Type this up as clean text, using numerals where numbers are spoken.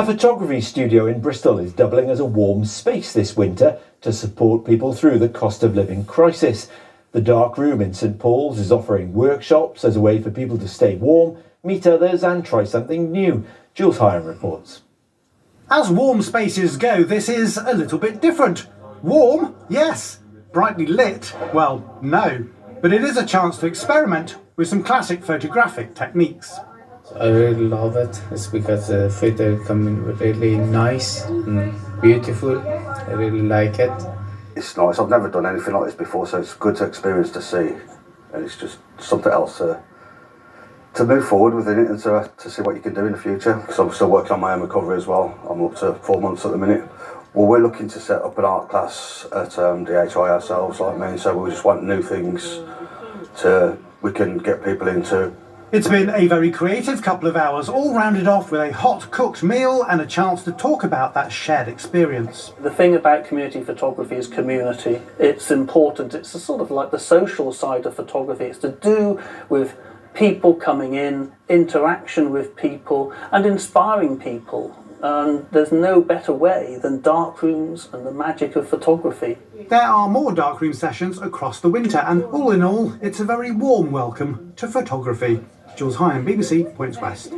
A photography studio in Bristol is doubling as a warm space this winter to support people through the cost of living crisis. The Darkroom in St Paul's is offering workshops as a way for people to stay warm, meet others and try something new. Jules Hiram reports. As warm spaces go, this is a little bit different. Warm, yes. Brightly lit, well, no. But it is a chance to experiment with some classic photographic techniques. I really love it. It's because the photo coming really nice and beautiful. I really like it. It's nice. I've never done anything like this before, so it's good to experience to see, and it's just something else to move forward within it and to see what you can do in the future. Because I'm still working on my own recovery as well. I'm up to 4 months at the minute. Well, we're looking to set up an art class at DHI ourselves, like me. So we just want new things we can get people into. It's been a very creative couple of hours, all rounded off with a hot cooked meal and a chance to talk about that shared experience. The thing about community photography is community. It's important. It's a sort of like the social side of photography. It's to do with people coming in, interaction with people and inspiring people. And there's no better way than darkrooms and the magic of photography. There are more darkroom sessions across the winter, and all in all, it's a very warm welcome to photography. Jules Hiram, BBC Points West.